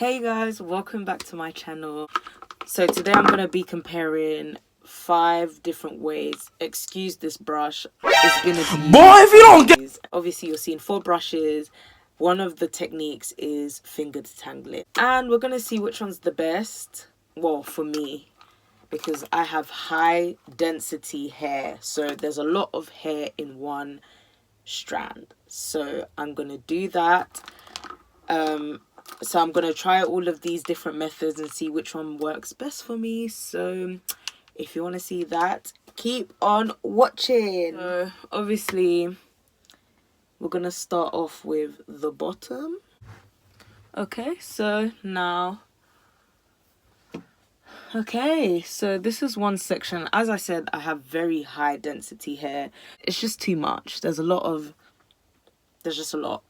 Hey guys, welcome back to my channel. So today I'm going to be comparing 5 different ways. Excuse this brush. It's been abused. Boy, if you don't get... Obviously you're seeing 4 brushes. One of the techniques is finger detangling. And we're going to see which one's the best. Well, for me. Because I have high density hair. So there's a lot of hair in one strand. So I'm going to do that. So I'm going to try all of these different methods and see which one works best for me. So if you want to see that, keep on watching. So obviously, we're going to start off with the bottom. Okay, so now... Okay, so this is one section. As I said, I have very high density hair. It's just too much. There's just a lot.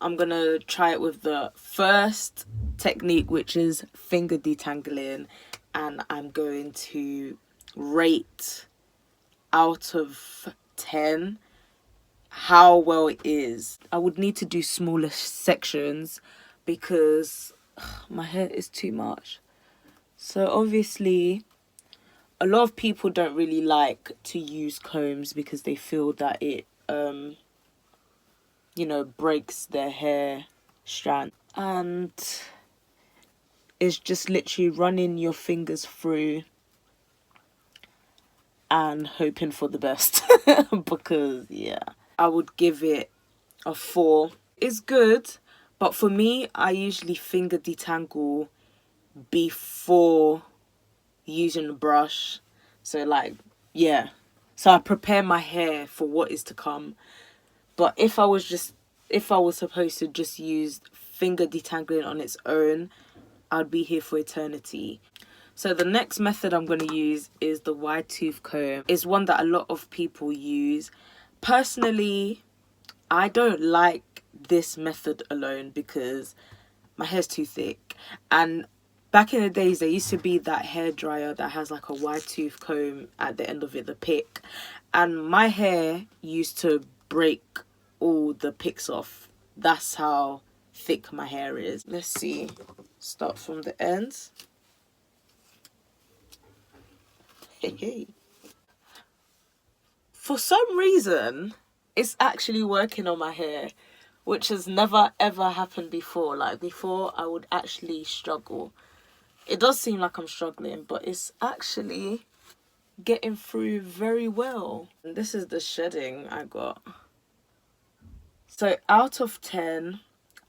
I'm going to try it with the first technique, which is finger detangling. And I'm going to rate out of 10 how well it is. I would need to do smaller sections because my hair is too much. So obviously, a lot of people don't really like to use combs because they feel that it breaks their hair strand, and it's just literally running your fingers through and hoping for the best. Because yeah, I would give it a 4. It's good, but for me, I usually finger detangle before using the brush. So like, yeah, so I prepare my hair for what is to come. But if I was supposed to just use finger detangling on its own, I'd be here for eternity. So the next method I'm going to use is the wide tooth comb. It's one that a lot of people use. Personally, I don't like this method alone because my hair's too thick. And back in the days, there used to be that hair dryer that has like a wide tooth comb at the end of it, the pick. And my hair used to break all the picks off. That's how thick my hair is. Let's see. Start from the ends. Hey. For some reason, it's actually working on my hair, which has never ever happened before. Like before, I would actually struggle. It does seem like I'm struggling, but it's actually getting through very well. And this is the shedding I got. So out of 10,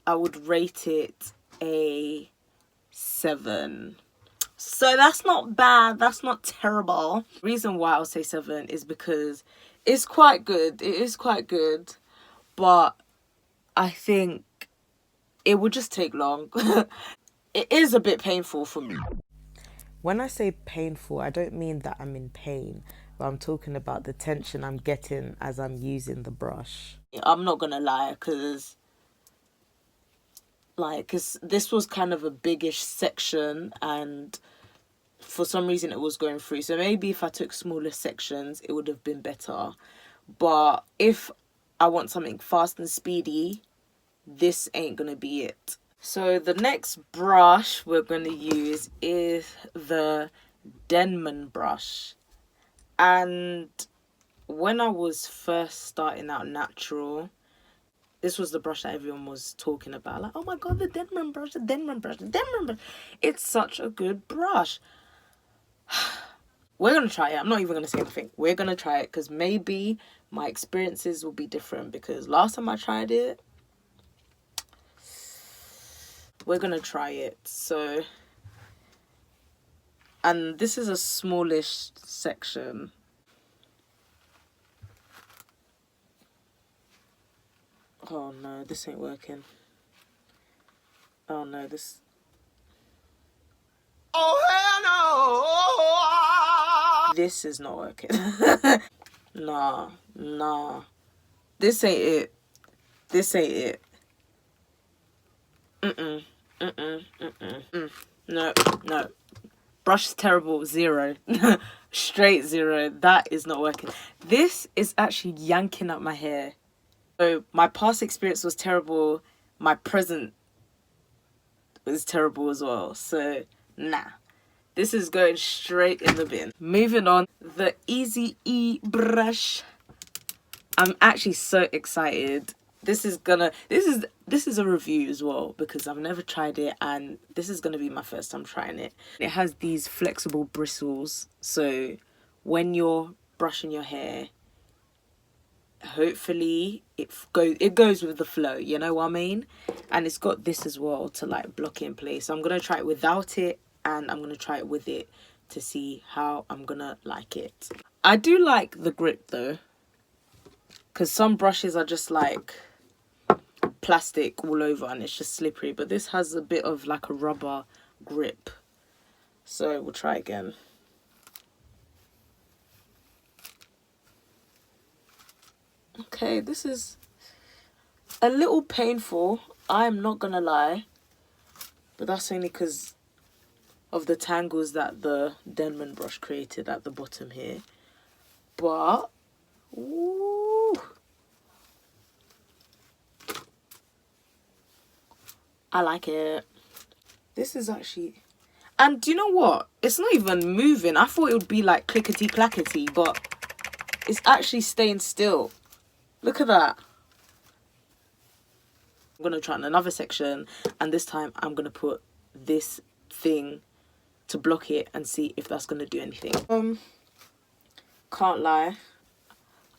I would rate it a 7. So that's not bad. That's not terrible. The reason why I'll say 7 is because it's quite good. It is quite good. But I think it would just take long. It is a bit painful for me. When I say painful, I don't mean that I'm in pain. But I'm talking about the tension I'm getting as I'm using the brush. I'm not gonna lie, because this was kind of a biggish section, and for some reason it was going through. So maybe if I took smaller sections, it would have been better. But if I want something fast and speedy, this ain't gonna be it. So the next brush we're gonna use is the Denman Brush. And when I was first starting out natural, this was the brush that everyone was talking about. Like, oh my god, the Denman Brush, the Denman Brush, the Denman Brush. It's such a good brush. We're going to try it. I'm not even going to say anything. We're going to try it because maybe my experiences will be different. Because last time I tried it, we're going to try it. So, and this is a smallish section. Oh no, this ain't working. Oh no, this... Oh hell no! This is not working. Nah. This ain't it. This ain't it. No. Brush is terrible. 0. Straight 0. That is not working. This is actually yanking up my hair. So my past experience was terrible. My present was terrible as well. So nah, this is going straight in the bin. Moving on, the Easy E brush. I'm actually so excited. This is a review as well, because I've never tried it and this is gonna be my first time trying it. It has these flexible bristles, so when you're brushing your hair, hopefully it goes with the flow, you know what I mean? And it's got this as well to like block it in place. So I'm gonna try it without it and I'm gonna try it with it to see how I'm gonna like it. I do like the grip though, because some brushes are just like plastic all over and it's just slippery, but this has a bit of like a rubber grip. So we'll try again. Okay, this is a little painful, I'm not gonna lie, but that's only because of the tangles that the Denman brush created at the bottom here. But ooh, I like it. This is actually, and do you know what? It's not even moving. I thought it would be like clickety clackety, but it's actually staying still. Look at that. I'm gonna try on another section, and this time I'm gonna put this thing to block it and see if that's gonna do anything. Can't lie,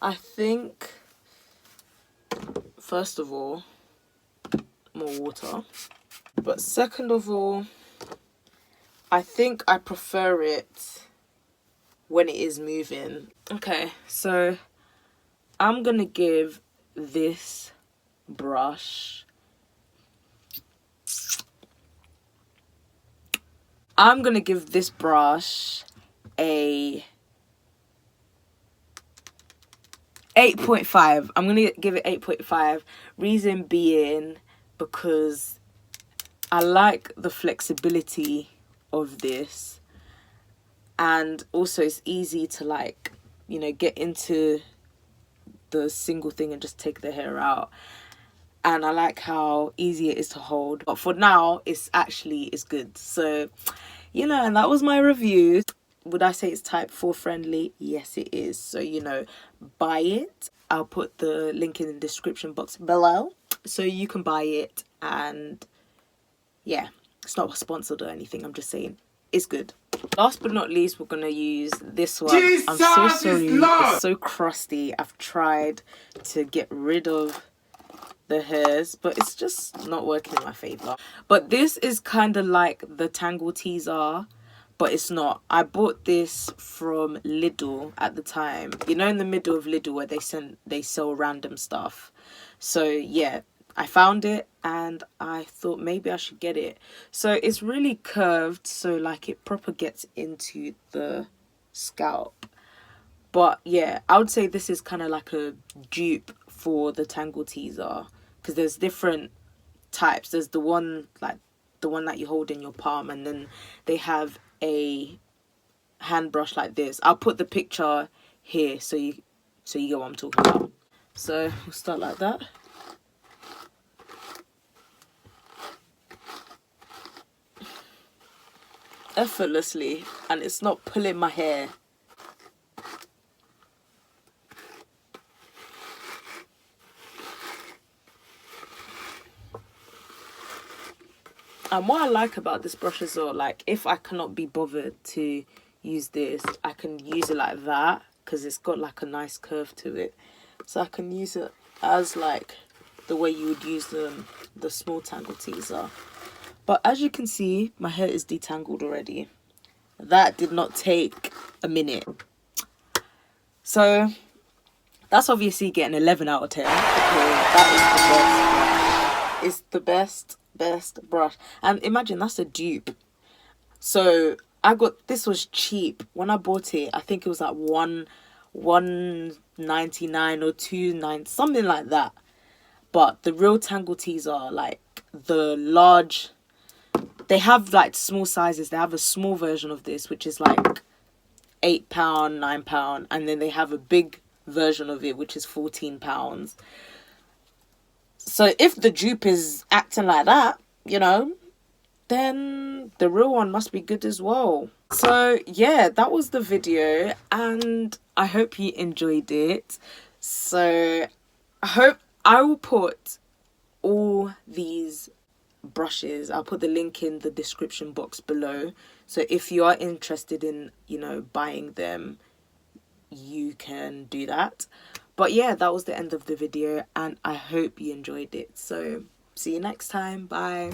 I think first of all, more water, but second of all, I think I prefer it when it is moving. Okay, so I'm gonna give this brush, a 8.5. I'm gonna give it 8.5. Reason being because I like the flexibility of this, and also it's easy to like, you know, get into the single thing and just take the hair out, and I like how easy it is to hold. But for now, it's good. So, you know, and that was my review. Would I say it's type 4 friendly? Yes, it is. So, you know, buy it. I'll put the link in the description box below so you can buy it. And yeah, it's not sponsored or anything. I'm just saying it's good. Last but not least, we're gonna use this one. Jesus, I'm so sorry, it's so crusty. I've tried to get rid of the hairs, but it's just not working in my favor. But this is kind of like the Tangle Teezer, but it's not. I bought this from Lidl at the time, you know, in the middle of Lidl where they sell random stuff. So yeah, I found it and I thought maybe I should get it. So it's really curved, so like it proper gets into the scalp. But yeah, I would say this is kind of like a dupe for the Tangle Teezer, because there's different types. There's the one that you hold in your palm, and then they have a hand brush like this. I'll put the picture here so you get what I'm talking about. So we'll start like that. Effortlessly, and it's not pulling my hair. And what I like about this brush as well, like if I cannot be bothered to use this, I can use it like that because it's got like a nice curve to it. So I can use it as like the way you would use the small Tangle Teezer. But as you can see, my hair is detangled already. That did not take a minute. So that's obviously getting 11 out of 10. Because that is the best. It's the best brush. And imagine that's a dupe. So this was cheap. When I bought it, I think it was like $1.99 or $2.99, something like that. But the real Tangle Teezer, like the large, they have like small sizes. They have a small version of this, which is like £8, £9, and then they have a big version of it, which is £14. So if the dupe is acting like that, you know, then the real one must be good as well. So yeah, that was the video, and I hope you enjoyed it. So I hope I will put all these brushes, I'll put the link in the description box below, so if you are interested in, you know, buying them, you can do that. But yeah, that was the end of the video, and I hope you enjoyed it. So see you next time. Bye.